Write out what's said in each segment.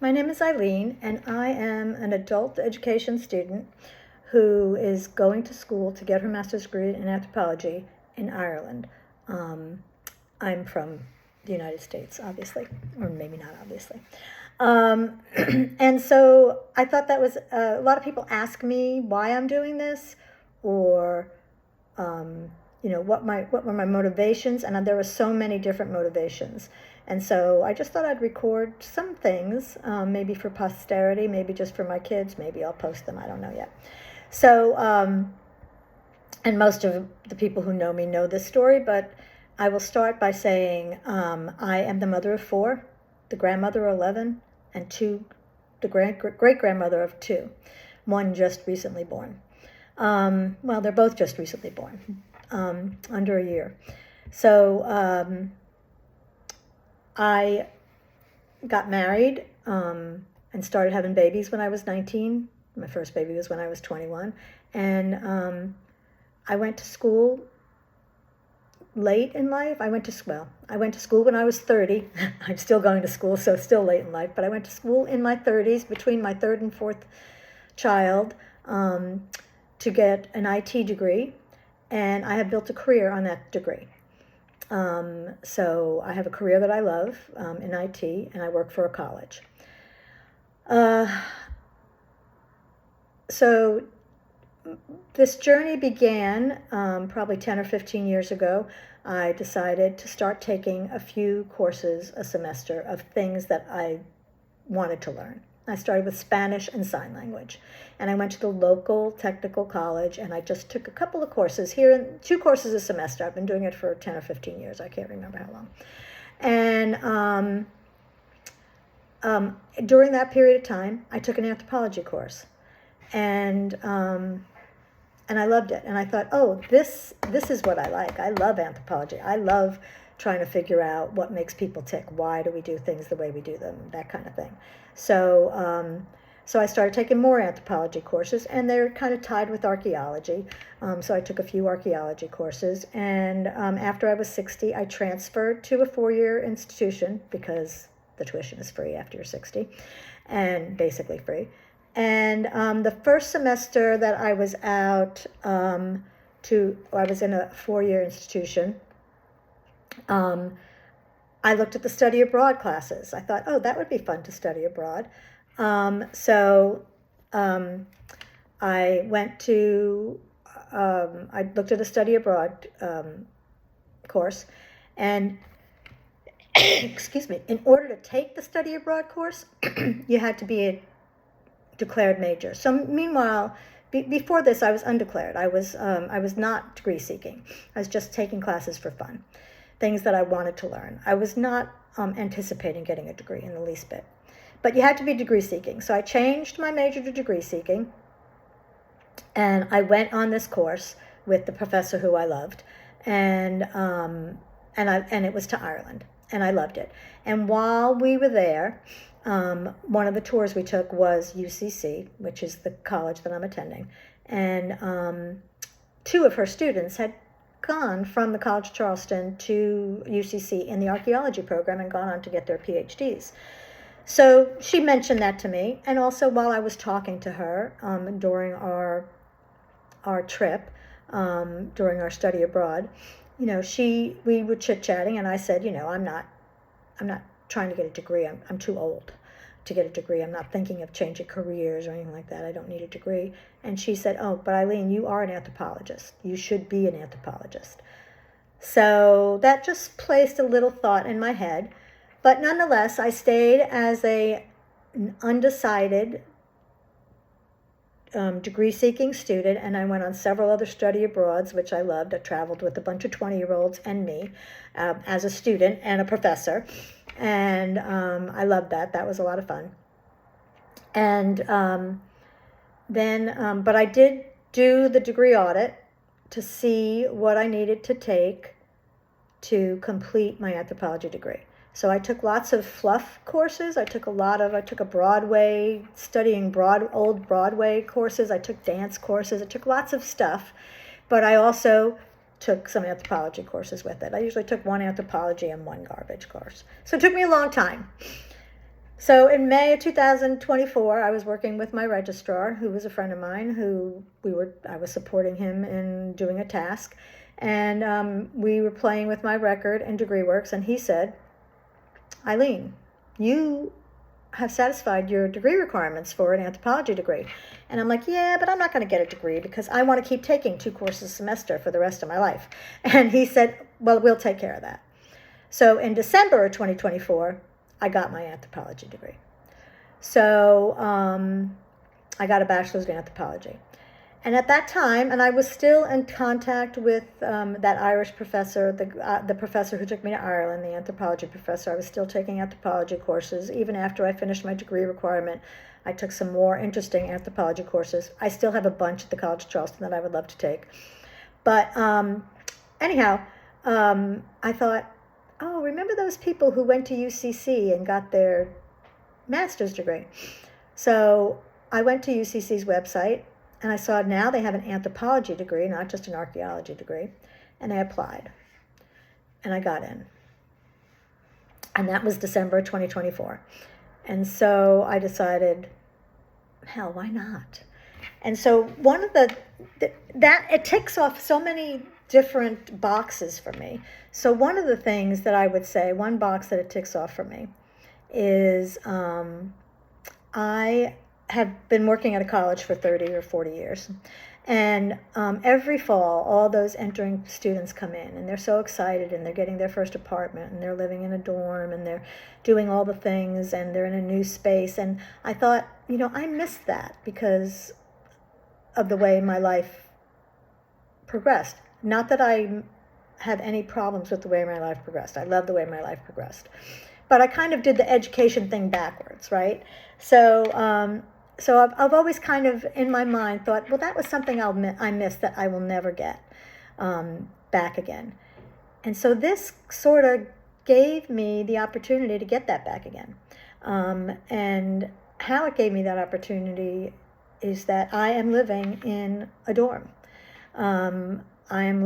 My name is Eileen, and I am an adult education student who is going to school to get her master's degree in anthropology in Ireland. Um, I'm from the United States, obviously, or maybe not obviously. Um, and so I thought that was a lot of people ask me why I'm doing this, or um, what were my motivations, and there were so many different motivations. And so I just thought I'd record some things, maybe for posterity, maybe just for my kids, maybe I'll post them, I don't know yet. So, and most of the people who know me know this story, but I will start by saying I am the mother of 4, the grandmother of 11, and the great-grandmother of 2, one just recently born. Well, they're both just recently born, under a year. So I got married and started having babies when I was 19. My first baby was when I was 21. And I went to school late in life. I went to school when I was 30. I'm still going to school, so still late in life. But I went to school in my 30s, between my 3rd and 4th child, to get an IT degree, and I have built a career on that degree. So I have a career that I love in IT, and I work for a college. So this journey began probably 10 or 15 years ago. I decided to start taking a few courses a semester of things that I wanted to learn. I started with Spanish and sign language. And I went to the local technical college, and I just took a couple of courses here, 2 courses a semester. I've been doing it for 10 or 15 years. I can't remember how long. And during that period of time, I took an anthropology course. And I loved it. And I thought, oh, this is what I like. I love anthropology. I love trying to figure out what makes people tick. Why do we do things the way we do them? That kind of thing. So I started taking more anthropology courses, and they're kind of tied with archaeology. So I took a few archaeology courses. And after I was 60, I transferred to a 4-year institution because the tuition is free after you're 60, and basically free. And the first semester that I was out I was in a 4-year institution. I looked at the study abroad classes. I thought, oh, that would be fun to study abroad. So I went to, I looked at a study abroad course, and excuse me, in order to take the study abroad course, you had to be a declared major. So meanwhile, before this, I was undeclared. I was not degree seeking. I was just taking classes for fun, things that I wanted to learn. I was not anticipating getting a degree in the least bit. But you had to be degree seeking. So I changed my major to degree seeking, and I went on this course with the professor who I loved, and it was to Ireland, and I loved it. And while we were there, one of the tours we took was UCC, which is the college that I'm attending, and 2 of her students had gone from the College of Charleston to UCC in the archaeology program and gone on to get their PhDs. So she mentioned that to me, and also while I was talking to her during our trip, during our study abroad, we were chit-chatting, and I said, I'm not trying to get a degree. I'm too old to get a degree. I'm not thinking of changing careers or anything like that. I don't need a degree. And she said, oh, but Eileen, you are an anthropologist. You should be an anthropologist. So that just placed a little thought in my head. But nonetheless, I stayed as an undecided degree-seeking student, and I went on several other study abroads, which I loved. I traveled with a bunch of 20-year-olds and me as a student and a professor, and I loved that. That was a lot of fun. And but I did do the degree audit to see what I needed to take to complete my anthropology degree. So I took lots of fluff courses. I took a Broadway, studying old Broadway courses. I took dance courses. I took lots of stuff, but I also took some anthropology courses with it. I usually took 1 anthropology and 1 garbage course. So it took me a long time. So in May of 2024, I was working with my registrar, who was a friend of mine, I was supporting him in doing a task, and we were playing with my record in degree works, and he said, Eileen, you have satisfied your degree requirements for an anthropology degree. And I'm like, yeah, but I'm not going to get a degree because I want to keep taking 2 courses a semester for the rest of my life. And he said, well, we'll take care of that. So in December of 2024, I got my anthropology degree. So I got a bachelor's in anthropology. And at that time, and I was still in contact with that Irish professor, the professor who took me to Ireland, the anthropology professor. I was still taking anthropology courses. Even after I finished my degree requirement, I took some more interesting anthropology courses. I still have a bunch at the College of Charleston that I would love to take. But anyhow, I thought, oh, remember those people who went to UCC and got their master's degree? So I went to UCC's website, and I saw now they have an anthropology degree, not just an archaeology degree, and I applied, and I got in. And that was December 2024. And so I decided, hell, why not? And so one of it ticks off so many different boxes for me. So one of the things that I would say, one box that it ticks off for me is I have been working at a college for 30 or 40 years. And every fall, all those entering students come in, and they're so excited, and they're getting their first apartment, and they're living in a dorm, and they're doing all the things, and they're in a new space. And I thought, I missed that because of the way my life progressed. Not that I have any problems with the way my life progressed. I love the way my life progressed. But I kind of did the education thing backwards, right? So I've always kind of, in my mind, thought, well, that was something I missed that I will never get back again. And so this sort of gave me the opportunity to get that back again. And how it gave me that opportunity is that I am living in a dorm. I am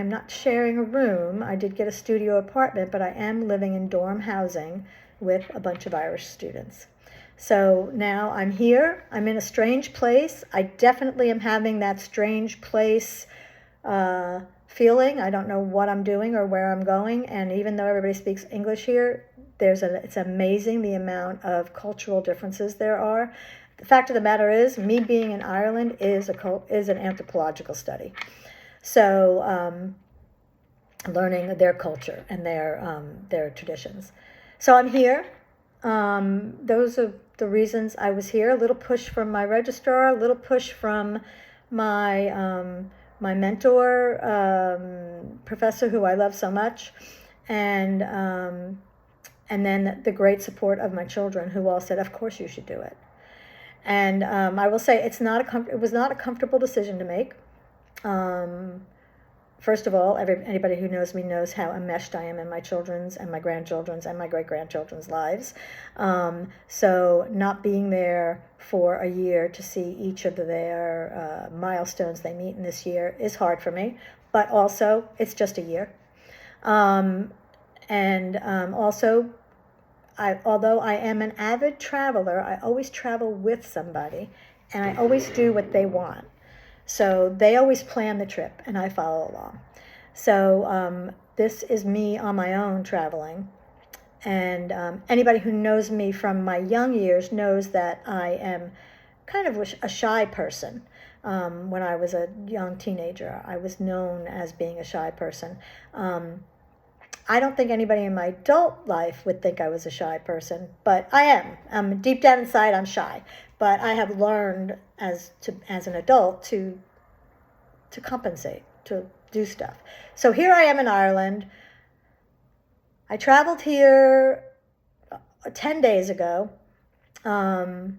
not sharing a room. I did get a studio apartment, but I am living in dorm housing with a bunch of Irish students. So now I'm here. I'm in a strange place. I definitely am having that strange place feeling. I don't know what I'm doing or where I'm going. And even though everybody speaks English here, it's amazing the amount of cultural differences there are. The fact of the matter is, me being in Ireland is an anthropological study. So learning their culture and their traditions. So I'm here. Those are the reasons I was here. A little push from my registrar, a little push from my my mentor, professor who I love so much, and then the great support of my children, who all said, "Of course you should do it." And I will say it was not a comfortable decision to make. First of all, anybody who knows me knows how enmeshed I am in my children's and my grandchildren's and my great-grandchildren's lives. So not being there for a year to see each of their milestones they meet in this year is hard for me. But also, it's just a year. Also, although I am an avid traveler, I always travel with somebody, and I always do what they want. So they always plan the trip, and I follow along. So this is me on my own traveling. And anybody who knows me from my young years knows that I am kind of a shy person. When I was a young teenager, I was known as being a shy person. I don't think anybody in my adult life would think I was a shy person, but I am. Deep down inside, I'm shy. But I have learned as an adult to compensate, to do stuff. So here I am in Ireland. I traveled here 10 days ago, and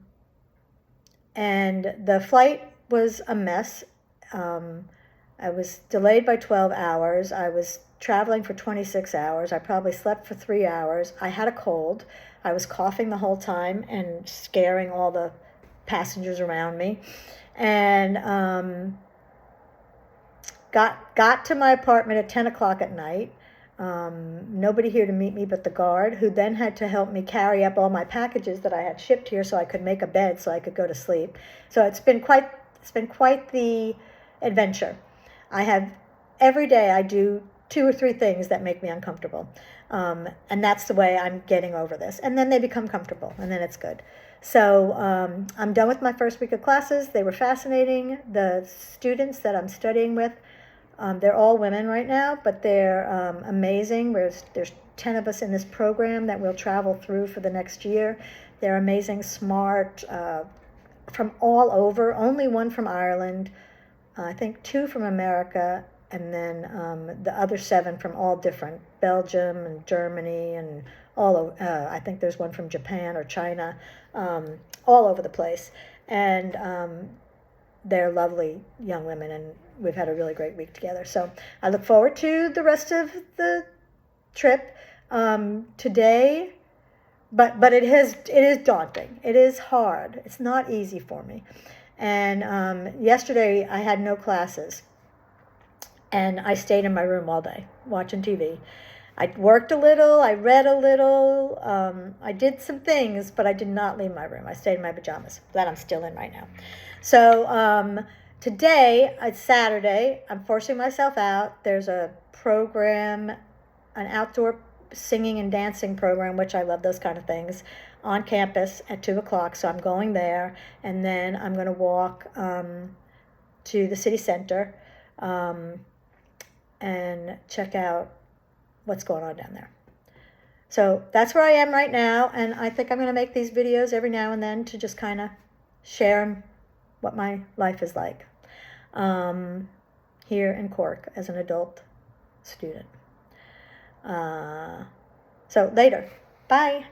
the flight was a mess. I was delayed by 12 hours. I was traveling for 26 hours. I probably slept for 3 hours. I had a cold. I was coughing the whole time and scaring all the passengers around me. And got to my apartment at 10 o'clock at night. Nobody here to meet me but the guard, who then had to help me carry up all my packages that I had shipped here so I could make a bed so I could go to sleep. So it's been quite the adventure. I have every day I do 2 or 3 things that make me uncomfortable. And that's the way I'm getting over this. And then they become comfortable, and then it's good. So I'm done with my first week of classes. They were fascinating. The students that I'm studying with, they're all women right now, but they're amazing. There's 10 of us in this program that we'll travel through for the next year. They're amazing, smart, from all over. Only one from Ireland, I think 2 from America, and then the other 7 from all different, Belgium and Germany and all over, I think there's one from Japan or China, all over the place. And they're lovely young women, and we've had a really great week together. So I look forward to the rest of the trip today. But it is daunting. It is hard. It's not easy for me. And yesterday I had no classes, and I stayed in my room all day watching TV. I worked a little, I read a little, I did some things, but I did not leave my room. I stayed in my pajamas, that I'm still in right now. So today, it's Saturday, I'm forcing myself out. There's a program, an outdoor singing and dancing program, which I love those kind of things, on campus at 2 o'clock. So I'm going there, and then I'm going to walk to the city center and check out what's going on down there. So that's where I am right now, and I think I'm going to make these videos every now and then to just kind of share what my life is like here in Cork as an adult student. So later. Bye.